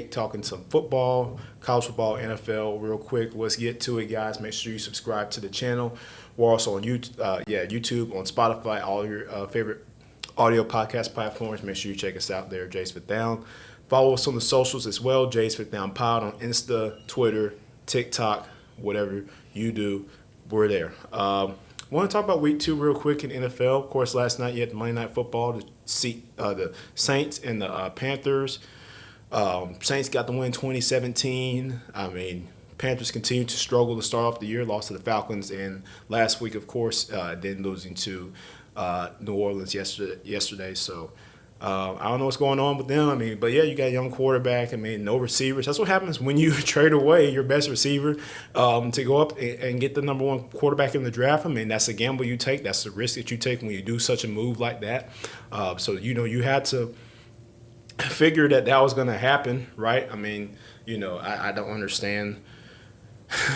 quick, talking some football, college football, NFL, real quick. Let's get to it, guys. Make sure you subscribe to the channel. We're also on YouTube, on Spotify, all your favorite audio podcast platforms. Make sure you check us out there, Jay's Fifth Down. Follow us on the socials as well, Jay's Fifth Down Pod on Insta, Twitter, TikTok, whatever you do, we're there. Want to talk about week 2 real quick in NFL. Of course, last night you had the Monday Night Football, the Saints and the Panthers. Saints got the win 2017. I mean, Panthers continued to struggle to start off the year, lost to the Falcons, and last week, of course, then losing to New Orleans yesterday. So I don't know what's going on with them. I mean, but yeah, you got a young quarterback. I mean, no receivers. That's what happens when you trade away your best receiver to go up and get the number 1 quarterback in the draft. I mean, that's a gamble you take. That's the risk that you take when you do such a move like that. So, you had to figure that was going to happen, right? I mean, I don't understand.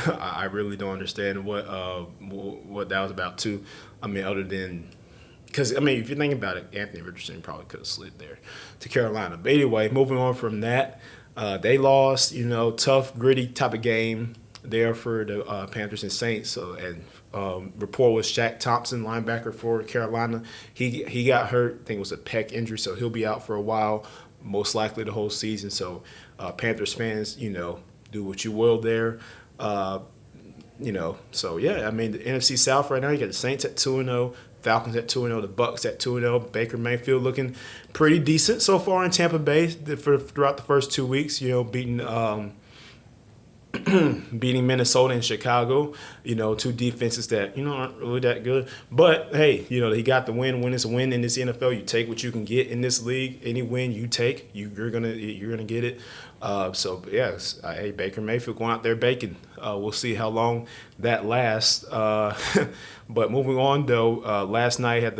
I really don't understand what that was about, too. I mean, other than – because, I mean, if you think about it, Anthony Richardson probably could have slid there to Carolina. But anyway, moving on from that, they lost, tough, gritty type of game there for the Panthers and Saints. So, and report was Shaq Thompson, linebacker for Carolina. He got hurt. I think it was a pec injury, so he'll be out for a while, most likely the whole season. So, Panthers fans, do what you will there. So, yeah, I mean, the NFC South right now, you got the Saints at 2-0. Falcons at 2-0, the Bucks at 2-0. Baker Mayfield looking pretty decent so far in Tampa Bay throughout the first 2 weeks. Beating beating Minnesota and Chicago. Two defenses that aren't really that good. But hey, he got the win. Win is a win in this NFL. You take what you can get in this league. Any win you take, you're gonna get it. So yes, hey, Baker Mayfield going out there baking. We'll see how long that lasts. But moving on though, last night had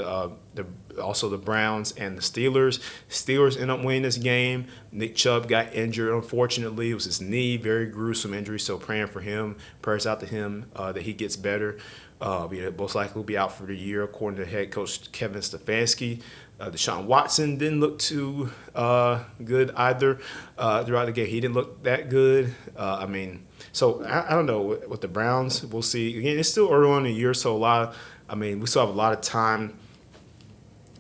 also the Browns and the Steelers. Steelers end up winning this game. Nick Chubb got injured, unfortunately. It was his knee, very gruesome injury, so praying for him. Prayers out to him that he gets better. Most likely will be out for the year, according to head coach Kevin Stefanski. Deshaun Watson didn't look too good either throughout the game. He didn't look that good. So I don't know with the Browns. We'll see. Again, it's still early on in the year, so we still have a lot of time,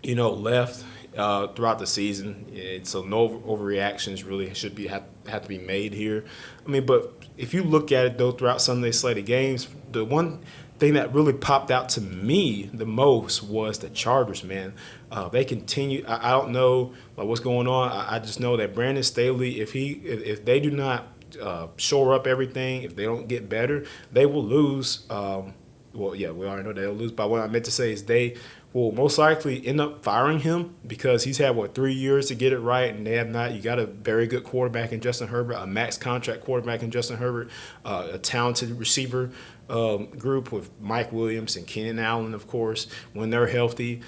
left throughout the season. So no overreactions really have to be made here. But if you look at it though, throughout Sunday's slate of games, the one thing that really popped out to me the most was the Chargers, man. They continue. I don't know what's going on. I just know that Brandon Staley, if they do not shore up everything, if they don't get better, they will lose. We already know they'll lose. But what I meant to say is they will most likely end up firing him because he's had 3 years to get it right, and they have not. You got a very good quarterback in Justin Herbert, a max contract quarterback in Justin Herbert, a talented receiver group with Mike Williams and Keenan Allen, of course, when they're healthy.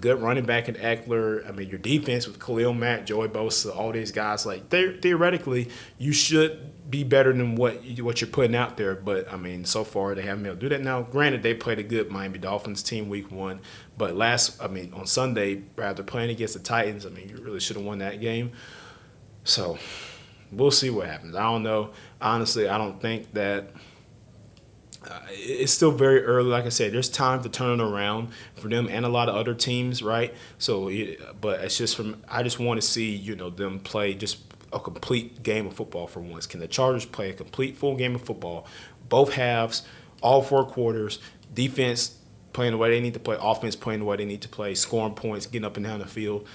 Good running back in Eckler. Your defense with Khalil Mack, Joey Bosa, all these guys, theoretically, you should be better than what you're putting out there. But, so far they haven't been able to do that. Now, granted, they played a good Miami Dolphins team week 1. But on Sunday, rather playing against the Titans, you really should have won that game. So, we'll see what happens. I don't know. Honestly, I don't think that it's still very early. Like I said, there's time to turn it around for them and a lot of other teams, right? So, but it's just I just want to see, them play just a complete game of football for once. Can the Chargers play a complete full game of football, both halves, all 4 quarters, defense playing the way they need to play, offense playing the way they need to play, scoring points, getting up and down the field?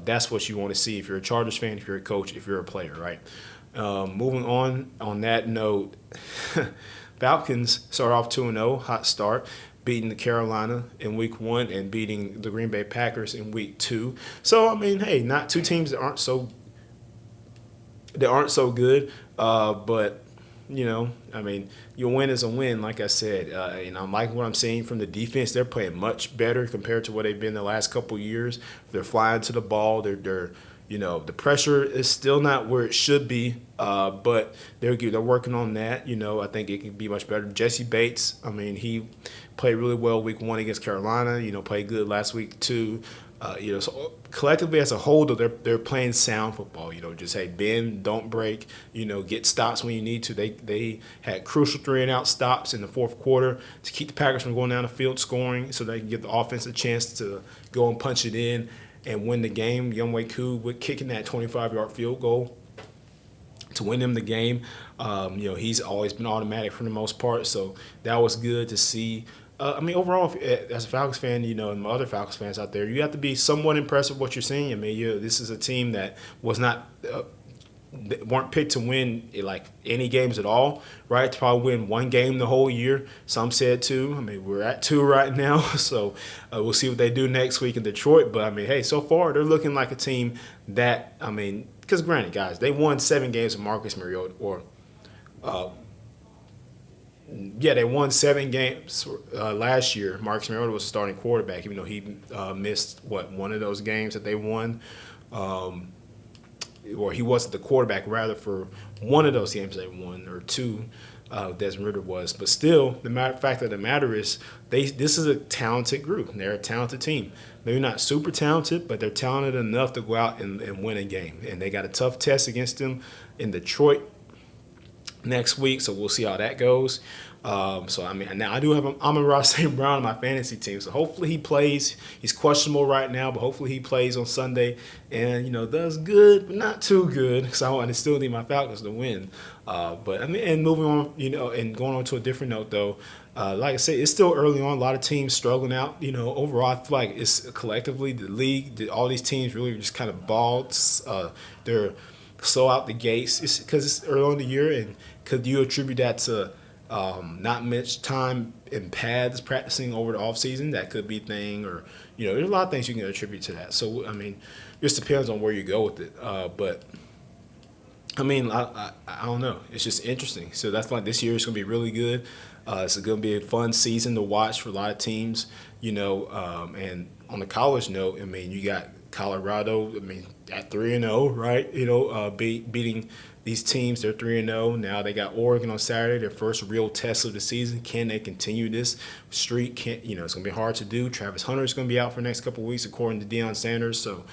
That's what you want to see if you're a Chargers fan, if you're a coach, if you're a player, right? Moving on that note, Falcons start off 2-0, hot start, beating the Carolina in week 1 and beating the Green Bay Packers in week 2. So, hey, not two teams that aren't so good, but, your win is a win, like I said. I'm liking what I'm seeing from the defense. They're playing much better compared to what they've been the last couple years. They're flying to the ball. They're The pressure is still not where it should be, but they're working on that. I think it can be much better. Jesse Bates, I mean, he played really well week 1 against Carolina. Played good last week too. So collectively as a whole, though, they're playing sound football. Just hey, bend, don't break. Get stops when you need to. They had crucial 3-and-out stops in the fourth quarter to keep the Packers from going down the field scoring, so they can give the offense a chance to go and punch it in and win the game. Younghoe Koo with kicking that 25-yard field goal to win them the game. He's always been automatic for the most part, so that was good to see. Overall, as a Falcons fan, and my other Falcons fans out there, you have to be somewhat impressed with what you're seeing. This is a team that was not weren't picked to win like any games at all, right? To probably win one game the whole year. Some said 2. We're at 2 right now, so we'll see what they do next week in Detroit. But hey, so far they're looking like a team that because granted, guys, they won 7 games with Marcus Mariota, they won 7 games last year. Marcus Mariota was a starting quarterback, even though he missed one of those games that they won, or he wasn't the quarterback rather for one of those games they won, or 2. Desmond Ridder was, but still, fact of the matter is, this is a talented group. They're a talented team. Maybe not super talented, but they're talented enough to go out and win a game. And they got a tough test against them in Detroit next week, so we'll see how that goes. Now I do have Amon-Ra St. Brown on my fantasy team, so hopefully he plays. He's questionable right now, but hopefully he plays on Sunday and does good, but not too good, because I still need my Falcons to win. And moving on, and going on to a different note though, like I said, it's still early on. A lot of teams struggling out. Overall, I feel like it's collectively the league, all these teams really just kind of balled. They're slow out the gates. It's because it's early on in the year, and could you attribute that to not much time in pads practicing over the offseason? That could be a thing, or there's a lot of things you can attribute to that. So just depends on where you go with it. But I don't know. It's just interesting. So that's why this year is going to be really good. It's going to be a fun season to watch for a lot of teams. And on the college note, you got Colorado. At 3-0, right? Beating these teams. They're 3-0 now. They got Oregon on Saturday, their first real test of the season. Can they continue this streak? It's going to be hard to do. Travis Hunter is going to be out for the next couple of weeks, according to Deion Sanders. So,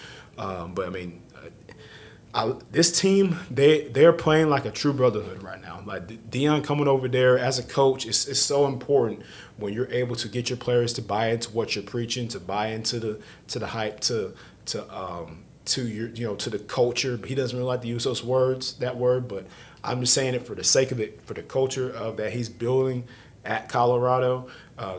this team, they're playing like a true brotherhood right now. Like Deion coming over there as a coach is so important when you're able to get your players to buy into what you're preaching, to buy into the hype, to your to the culture. He doesn't really like to use that word, but I'm just saying it for the sake of it, for the culture of that he's building at Colorado,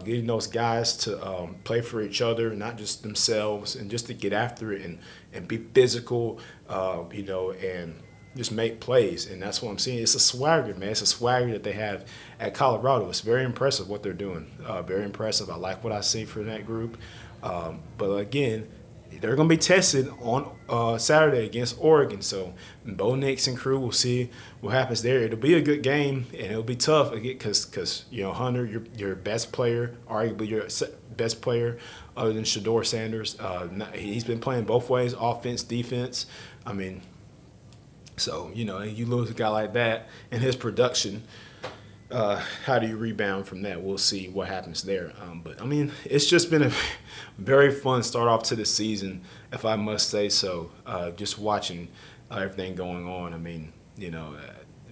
getting those guys to play for each other, not just themselves, and just to get after it and be physical, and just make plays. And that's what I'm seeing. It's a swagger, man. It's a swagger that they have at Colorado. It's very impressive what they're doing. Very impressive. I like what I see from that group. But again, they're going to be tested on Saturday against Oregon. So Bo Nix and crew, we'll see what happens there. It'll be a good game, and it'll be tough because Hunter, your best player, arguably your best player other than Shedeur Sanders. He's been playing both ways, offense, defense. So, you lose a guy like that and his production, how do you rebound from that? We'll see what happens there. But it's just been a very fun start off to the season, if I must say so. Just watching everything going on.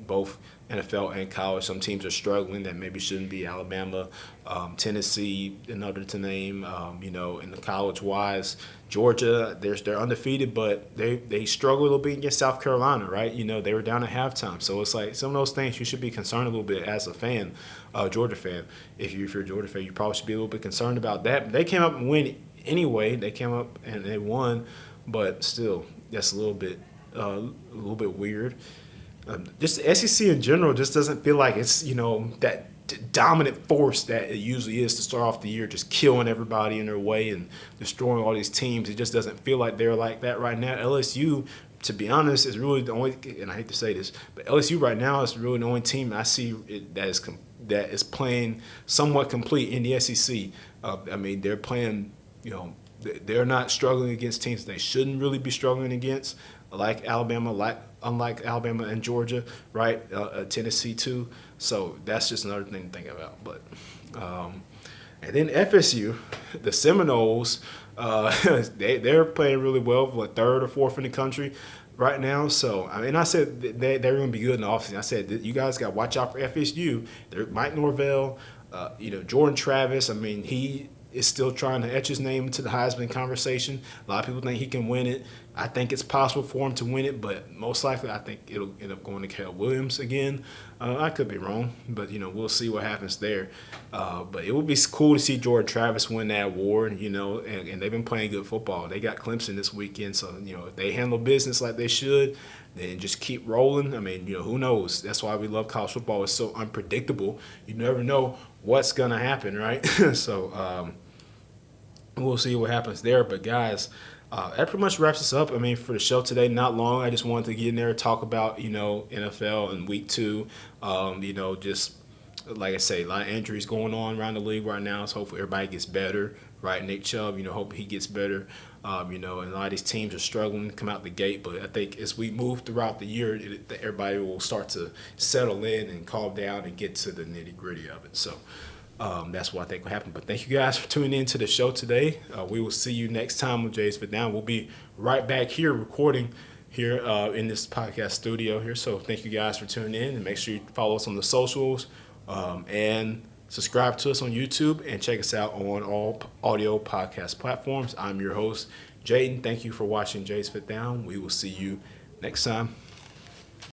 Both NFL and college, some teams are struggling that maybe shouldn't be. Alabama, Tennessee, another to name. In the college-wise, Georgia, they're undefeated, but they struggle a little bit against South Carolina, right? They were down at halftime. So it's like some of those things you should be concerned a little bit as a fan, Georgia fan. If you're a Georgia fan, you probably should be a little bit concerned about that. But they came up and win anyway. They came up and they won, but still, that's a little bit weird. Just the SEC in general just doesn't feel like it's, that dominant force that it usually is to start off the year, just killing everybody in their way and destroying all these teams. It just doesn't feel like they're like that right now. LSU, to be honest, is really the only, and I hate to say this, but LSU right now is really the only team I see that is playing somewhat complete in the SEC. They're playing, they're not struggling against teams they shouldn't really be struggling against, like Alabama, unlike Alabama and Georgia, right? Tennessee too. So that's just another thing to think about. But and then FSU, the Seminoles, they're playing really well, like third or fourth in the country right now. So I mean, I said they're going to be good in the offseason. I said you guys got to watch out for FSU. They're Mike Norvell, Jordan Travis. I mean, he is still trying to etch his name into the Heisman conversation. A lot of people think he can win it. I think it's possible for him to win it, but most likely I think it'll end up going to Caleb Williams again. I could be wrong, but we'll see what happens there. But it would be cool to see Jordan Travis win that award. And they've been playing good football. They got Clemson this weekend, so if they handle business like they should, then just keep rolling. I mean, who knows? That's why we love college football. It's so unpredictable. You never know what's gonna happen, right? So we'll see what happens there. But guys, that pretty much wraps us up. I mean, for the show today, not long. I just wanted to get in there and talk about NFL in week 2. Just like I say, a lot of injuries going on around the league right now. So hopefully everybody gets better, right? Nick Chubb, hope he gets better. And a lot of these teams are struggling to come out the gate. But I think as we move throughout the year, everybody will start to settle in and calm down and get to the nitty gritty of it. So that's what I think will happen. But thank you guys for tuning in to the show today. We will see you next time with Jays Fit Down. We'll be right back here recording here in this podcast studio here. So thank you guys for tuning in, and make sure you follow us on the socials and subscribe to us on YouTube, and check us out on all audio podcast platforms. I'm your host, Jaden. Thank you for watching Jays Fit Down. We will see you next time.